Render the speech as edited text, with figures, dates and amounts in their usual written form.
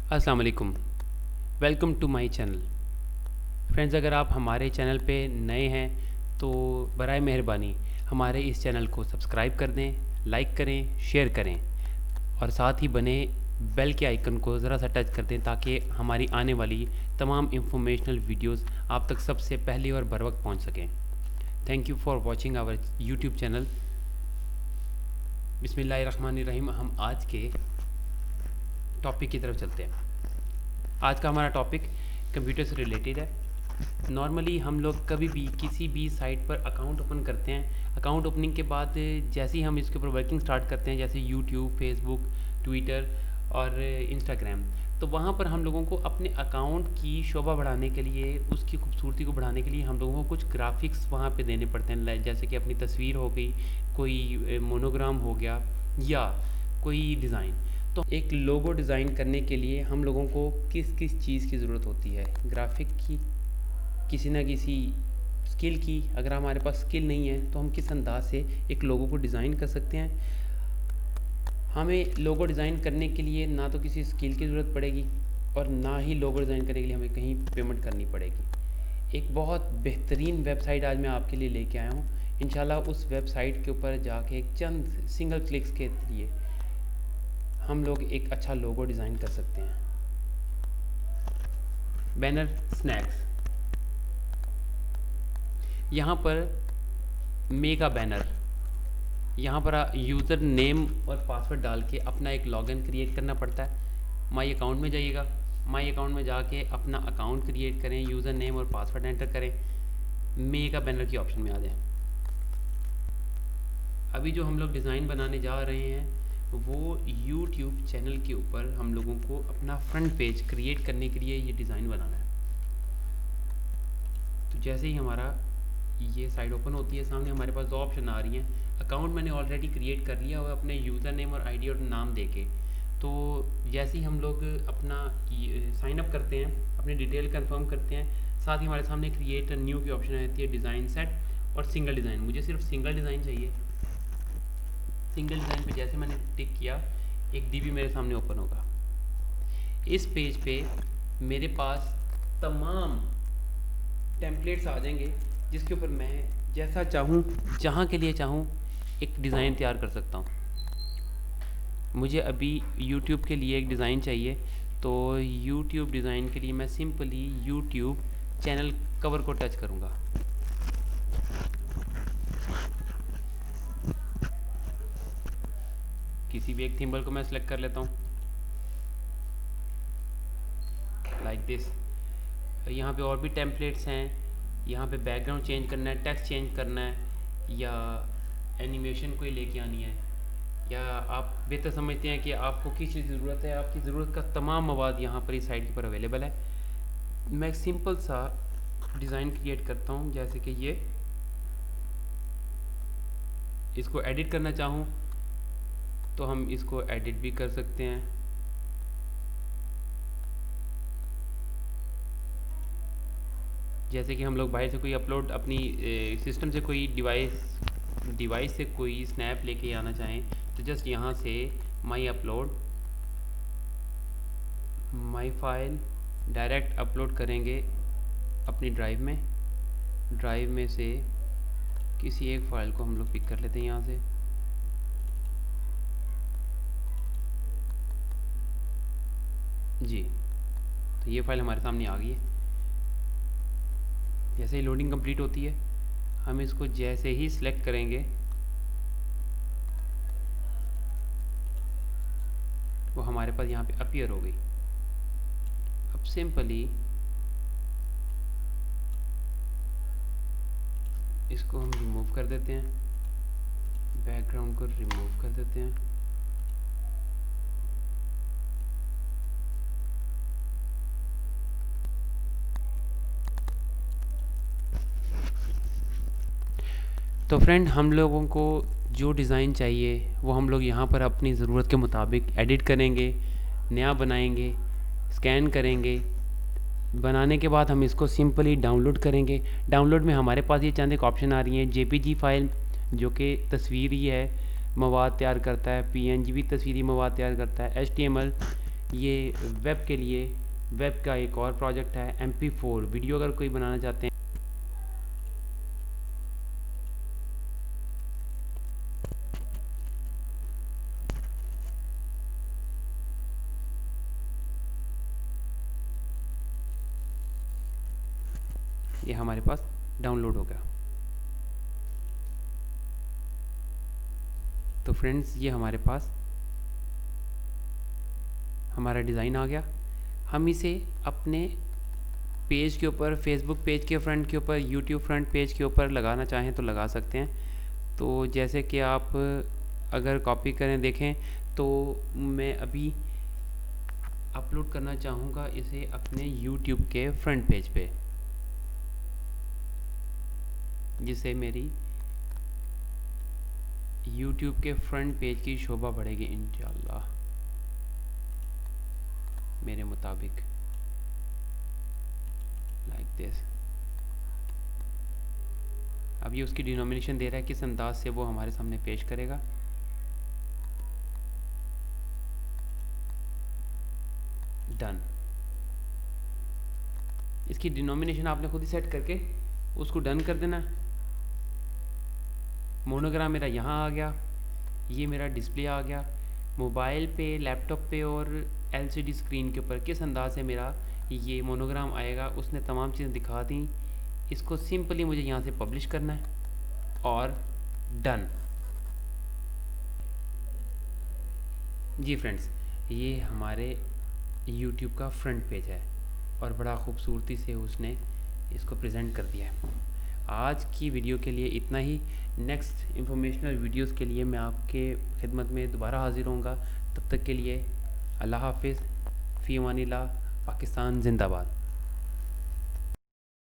अस्सलाम वालेकुम। Welcome to my channel. Friends, अगर आप हमारे चैनल पे नए हैं तो बराए मेहरबानी हमारे इस चैनल को सब्सक्राइब कर दें, लाइक करें, शेयर करें और साथ ही बने बेल के आइकन को ज़रा सा टच कर दें ताकि हमारी आने वाली तमाम इंफॉर्मेशनल वीडियोस आप तक सबसे पहले और बर वक्त पहुँच सकें। Thank you for watching our YouTube channel. बिस्मिल्लाहिर्रहमानिर्रहीम। हम आज के टॉपिक की तरफ चलते हैं। आज का हमारा टॉपिक कंप्यूटर से रिलेटेड है। नॉर्मली हम लोग कभी भी किसी भी साइट पर अकाउंट ओपन करते हैं। अकाउंट ओपनिंग के बाद जैसे ही हम इसके ऊपर वर्किंग स्टार्ट करते हैं, जैसे यूट्यूब, फेसबुक, ट्विटर और इंस्टाग्राम, तो वहाँ पर हम लोगों को अपने अकाउंट की शोभा बढ़ाने के लिए, उसकी खूबसूरती को बढ़ाने के लिए हम लोगों को कुछ ग्राफिक्स वहाँ पे देने पड़ते हैं। जैसे कि अपनी तस्वीर हो गई, कोई मोनोग्राम हो गया या कोई डिज़ाइन। तो एक लोगो डिज़ाइन करने के लिए हम लोगों को किस किस चीज़ की ज़रूरत होती है? ग्राफिक की, किसी ना किसी स्किल की। अगर हमारे पास स्किल नहीं है तो हम किस अंदाज से एक लोगो को डिज़ाइन कर सकते हैं? हमें लोगो डिज़ाइन करने के लिए ना तो किसी स्किल की ज़रूरत पड़ेगी और ना ही लोगो डिज़ाइन करने के लिए हमें कहीं पेमेंट करनी पड़ेगी। एक बहुत बेहतरीन वेबसाइट आज मैं आपके लिए लेके आया हूँ। इंशाल्लाह उस वेबसाइट के ऊपर जाके एक चंद सिंगल क्लिक्स के लिए हम लोग एक अच्छा लोगो डिज़ाइन कर सकते हैं। बैनर स्नैक्स, यहाँ पर मेगा बैनर, यहाँ पर यूज़र नेम और पासवर्ड डाल के अपना एक लॉगिन क्रिएट करना पड़ता है। माई अकाउंट में जाइएगा, माई अकाउंट में जाके अपना अकाउंट क्रिएट करें, यूज़र नेम और पासवर्ड एंटर करें, मेगा बैनर की ऑप्शन में आ जाए। अभी जो हम लोग डिज़ाइन बनाने जा रहे हैं वो यूट्यूब चैनल के ऊपर हम लोगों को अपना फ्रंट पेज क्रिएट करने के लिए ये डिज़ाइन बनाना है। तो जैसे ही हमारा ये साइट ओपन होती है, सामने हमारे पास दो ऑप्शन आ रही हैं। अकाउंट मैंने ऑलरेडी क्रिएट कर लिया हुआ अपने यूज़र नेम और आईडी और नाम देके। तो जैसे ही हम लोग अपना साइन अप करते हैं, अपनी डिटेल कंफर्म करते हैं, साथ ही हमारे सामने क्रिएट न्यू की ऑप्शन आती है, डिज़ाइन सेट और सिंगल डिज़ाइन। मुझे सिर्फ सिंगल डिज़ाइन चाहिए। सिंगल डिज़ाइन पे जैसे मैंने टिक किया, एक डीबी मेरे सामने ओपन होगा। इस पेज पे मेरे पास तमाम टेम्पलेट्स आ जाएंगे जिसके ऊपर मैं जैसा चाहूँ, जहाँ के लिए चाहूँ, एक डिज़ाइन तैयार कर सकता हूँ। मुझे अभी यूट्यूब के लिए एक डिज़ाइन चाहिए, तो यूट्यूब डिज़ाइन के लिए मैं सिंपली यूट्यूब चैनल कवर को टच करूँगा। किसी भी एक थिम्बल को मैं सेलेक्ट कर लेता हूँ, लाइक दिस। यहाँ पे और भी टेम्पलेट्स हैं। यहाँ पे बैकग्राउंड चेंज करना है, टेक्स्ट चेंज करना है, या एनिमेशन कोई लेके आनी है, या आप बेहतर समझते हैं कि आपको किस चीज़ की ज़रूरत है। आपकी ज़रूरत का तमाम मवाद यहाँ पर इस साइट पर अवेलेबल है। मैं एक सिंपल सा डिज़ाइन क्रिएट करता हूँ, जैसे कि ये। इसको एडिट करना चाहूँ तो हम इसको एडिट भी कर सकते हैं। जैसे कि हम लोग बाहर से कोई अपलोड, अपनी सिस्टम से कोई डिवाइस से कोई स्नैप लेके आना चाहें तो जस्ट यहाँ से my upload, my file, direct upload करेंगे अपनी ड्राइव में से किसी एक फ़ाइल को हम लोग पिक कर लेते हैं यहाँ से। जी, तो ये फ़ाइल हमारे सामने आ गई है। जैसे ही लोडिंग कंप्लीट होती है, हम इसको जैसे ही सिलेक्ट करेंगे वो हमारे पास यहाँ पे अपीयर हो गई। अब सिंपली इसको हम रिमूव कर देते हैं, बैकग्राउंड को रिमूव कर देते हैं। तो फ्रेंड, हम लोगों को जो डिज़ाइन चाहिए वो हम लोग यहाँ पर अपनी ज़रूरत के मुताबिक एडिट करेंगे, नया बनाएंगे, स्कैन करेंगे। बनाने के बाद हम इसको सिंपली डाउनलोड करेंगे। डाउनलोड में हमारे पास ये चंद एक ऑप्शन आ रही हैं। जेपीजी फाइल जो कि तस्वीरी है, मवाद तैयार करता है। पीएनजी भी तस्वीरी मवाद तैयार करता है। एचटीएमएल ये वेब के लिए, वेब का एक और प्रोजेक्ट है MP4 वीडियो अगर कोई बनाना चाहते हैं। ये हमारे पास डाउनलोड हो गया। तो फ्रेंड्स ये हमारे पास हमारा डिज़ाइन आ गया। हम इसे अपने पेज के ऊपर, फेसबुक पेज के फ्रंट के ऊपर, यूट्यूब फ्रंट पेज के ऊपर लगाना चाहें तो लगा सकते हैं। तो जैसे कि आप अगर कॉपी करें देखें तो मैं अभी अपलोड करना चाहूँगा इसे अपने यूट्यूब के फ्रंट पेज पे, जिससे मेरी यूट्यूब के फ्रंट पेज की शोभा बढ़ेगी इंशाल्लाह मेरे मुताबिक, लाइक दिस। अब ये उसकी डिनोमिनेशन दे रहा है किस अंदाज से वो हमारे सामने पेश करेगा। डन। इसकी डिनोमिनेशन आपने खुद ही सेट करके उसको डन कर देना। मोनोग्राम मेरा यहाँ आ गया, ये मेरा डिस्प्ले आ गया। मोबाइल पे, लैपटॉप पे और LCD स्क्रीन के ऊपर किस अंदाज से मेरा ये मोनोग्राम आएगा उसने तमाम चीज़ें दिखा दी। इसको सिंपली मुझे यहाँ से पब्लिश करना है और डन। जी फ्रेंड्स, ये हमारे YouTube का फ्रंट पेज है और बड़ा खूबसूरती से उसने इसको प्रेजेंट कर दिया है। आज की वीडियो के लिए इतना ही। नेक्स्ट इंफॉर्मेशनल वीडियोस के लिए मैं आपके खिदमत में दोबारा हाजिर होऊंगा। तब तक के लिए अल्लाह हाफिज़, फ़ी अमानिल्लाह, पाकिस्तान जिंदाबाद।